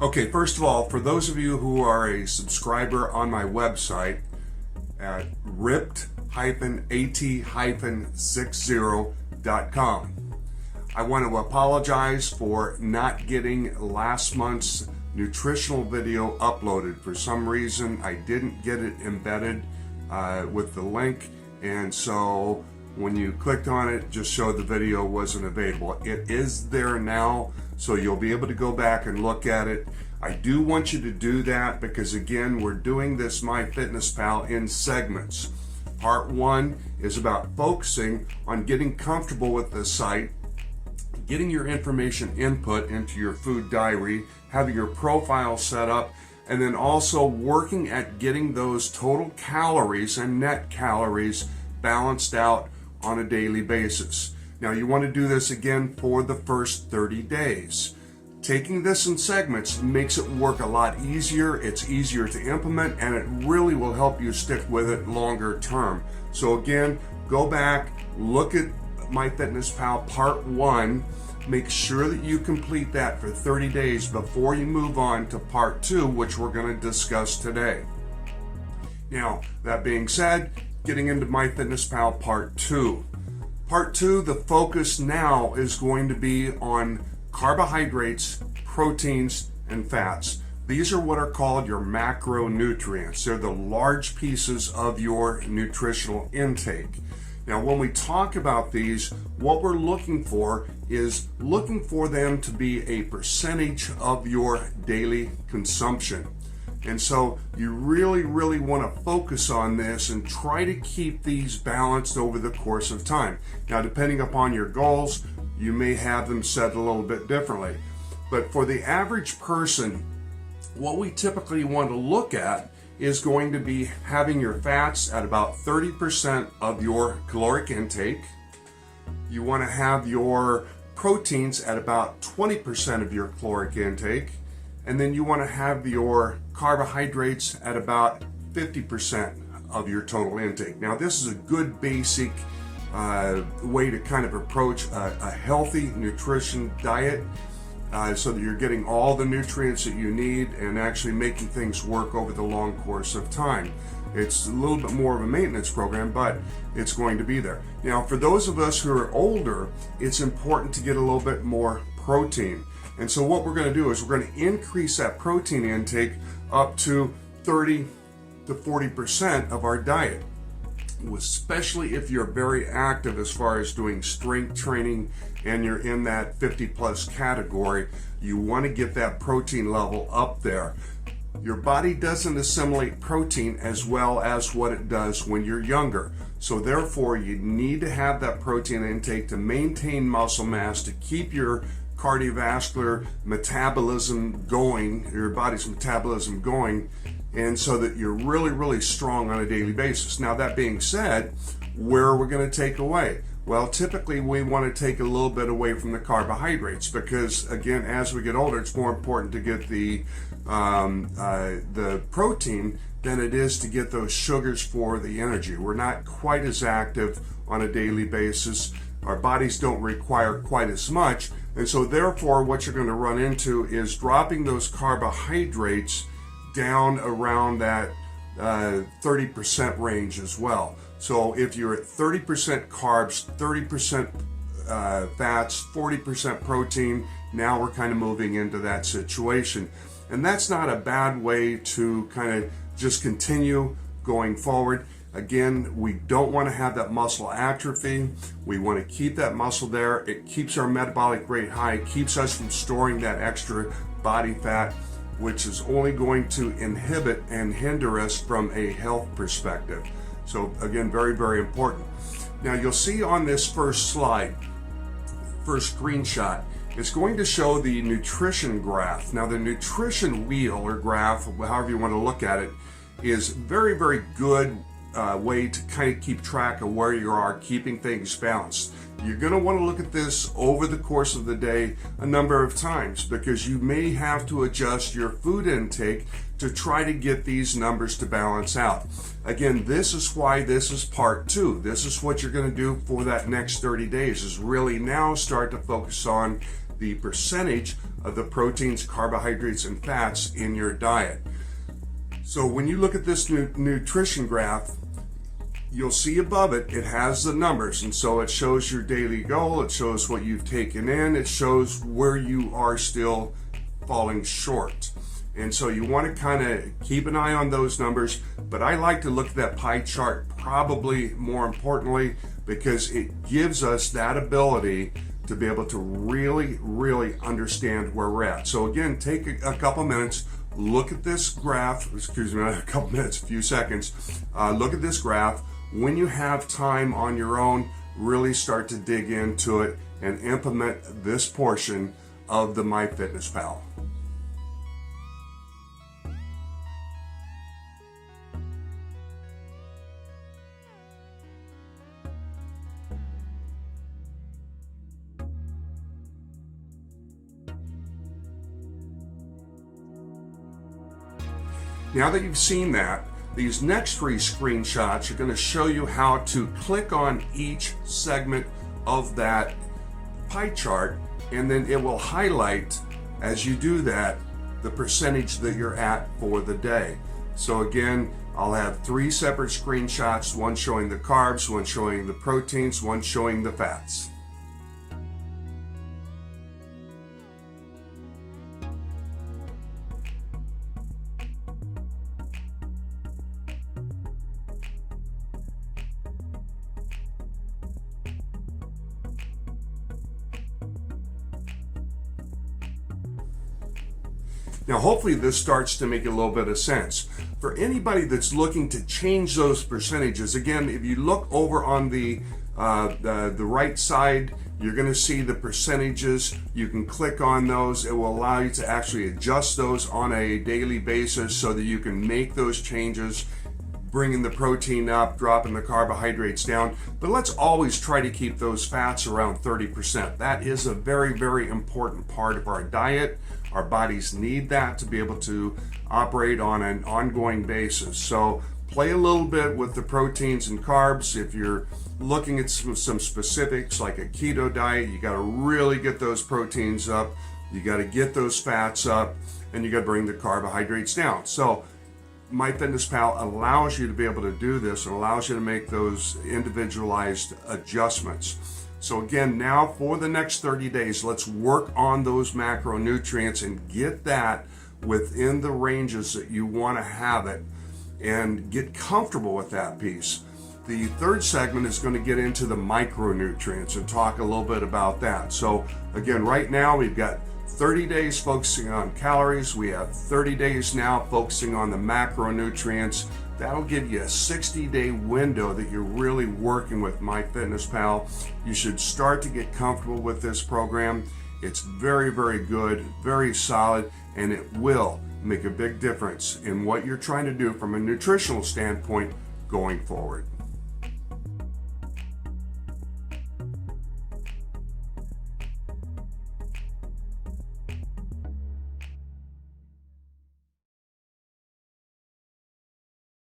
Okay, first of all, for those of you who are a subscriber on my website at ripped-at-60.com, I want to apologize for not getting last month's nutritional video uploaded. For some reason, I didn't get it embedded with the link, and so when you clicked on it, just showed the video wasn't available. It is there now, so you'll be able to go back and look at it. I do want you to do that because, again, we're doing this MyFitnessPal in segments. Part one is about focusing on getting comfortable with the site, getting your information input into your food diary, having your profile set up, and then also working at getting those total calories and net calories balanced out on a daily basis. Now, you want to do this again for the first 30 days. Taking this in segments makes it work a lot easier. It's easier to implement, and it really will help you stick with it longer term. So again, go back, look at MyFitnessPal Part 1. Make sure that you complete that for 30 days before you move on to Part 2, which we're going to discuss today. Now, that being said, getting into MyFitnessPal Part 2. Part 2, the focus now is going to be on carbohydrates, proteins, and fats. These are what are called your macronutrients. They're the large pieces of your nutritional intake. Now, when we talk about these, what we're looking for is looking for them to be a percentage of your daily consumption. And so you really want to focus on this and try to keep these balanced over the course of time. Now, depending upon your goals, you may have them set a little bit differently. But for the average person, what we typically want to look at is going to be having your fats at about 30% of your caloric intake. You want to have your proteins at about 20% of your caloric intake. And then you want to have your carbohydrates at about 50% of your total intake. Now, this is a good basic way to kind of approach a healthy nutrition diet so that you're getting all the nutrients that you need and actually making things work over the long course of time. It's a little bit more of a maintenance program, but it's going to be there. Now, for those of us who are older, it's important to get a little bit more protein. And so what we're going to do is we're going to increase that protein intake up to 30 to 40% of our diet, especially if you're very active as far as doing strength training and you're in that 50 plus category. You want to get that protein level up there. Your body doesn't assimilate protein as well as what it does when you're younger. So therefore, you need to have that protein intake to maintain muscle mass, to keep your cardiovascular metabolism going, your body's metabolism going, and so that you're really strong on a daily basis. Now, that being said, where are we going to take away? Well, typically we want to take a little bit away from the carbohydrates because, again, as we get older, it's more important to get the protein than it is to get those sugars for the energy. We're not quite as active on a daily basis. Our bodies don't require quite as much. And so therefore, what you're going to run into is dropping those carbohydrates down around that 30% range as well. So if you're at 30% carbs, 30% fats, 40% protein, now we're kind of moving into that situation. And that's not a bad way to kind of just continue going forward. Again, we don't want to have that muscle atrophy. We want to keep that muscle there. It keeps our metabolic rate high, keeps us from storing that extra body fat, which is only going to inhibit and hinder us from a health perspective. So again, very important. Now, you'll see on this first slide, first screenshot, it's going to show the nutrition graph. Now, the nutrition wheel or graph, however you want to look at it, is very good way to kind of keep track of where you are, keeping things balanced. You're going to want to look at this over the course of the day a number of times because you may have to adjust your food intake to try to get these numbers to balance out. Again, this is why this is part 2. This is what you're going to do for that next 30 days is really now start to focus on the percentage of the proteins, carbohydrates, and fats in your diet. So when you look at this nutrition graph, you'll see above it, it has the numbers. And so it shows your daily goal, it shows what you've taken in, it shows where you are still falling short. And so you want to kind of keep an eye on those numbers, but I like to look at that pie chart probably more importantly, because it gives us that ability to be able to really understand where we're at. So again, take a couple minutes, look at this graph, excuse me, not a couple minutes, a few seconds, look at this graph. When you have time on your own, really start to dig into it and implement this portion of the MyFitnessPal. Now that you've seen that, these next 3 screenshots are going to show you how to click on each segment of that pie chart, and then it will highlight, as you do that, the percentage that you're at for the day. So again, I'll have 3 separate screenshots, one showing the carbs, one showing the proteins, one showing the fats. Now, hopefully this starts to make a little bit of sense. For anybody that's looking to change those percentages, again, if you look over on the right side, you're going to see the percentages. You can click on those. It will allow you to actually adjust those on a daily basis so that you can make those changes, bringing the protein up, dropping the carbohydrates down. But let's always try to keep those fats around 30%. That is a very important part of our diet. Our bodies need that to be able to operate on an ongoing basis. So play a little bit with the proteins and carbs. If you're looking at some specifics like a keto diet, you got to really get those proteins up, you got to get those fats up, and you got to bring the carbohydrates down. So MyFitnessPal allows you to be able to do this and allows you to make those individualized adjustments. So again, now for the next 30 days, let's work on those macronutrients and get that within the ranges that you want to have it and get comfortable with that piece. The third segment is going to get into the micronutrients and talk a little bit about that. So again, right now we've got 30 days focusing on calories. We have 30 days now focusing on the macronutrients. That'll give you a 60-day window that you're really working with MyFitnessPal. You should start to get comfortable with this program. It's very good, very solid, and it will make a big difference in what you're trying to do from a nutritional standpoint going forward.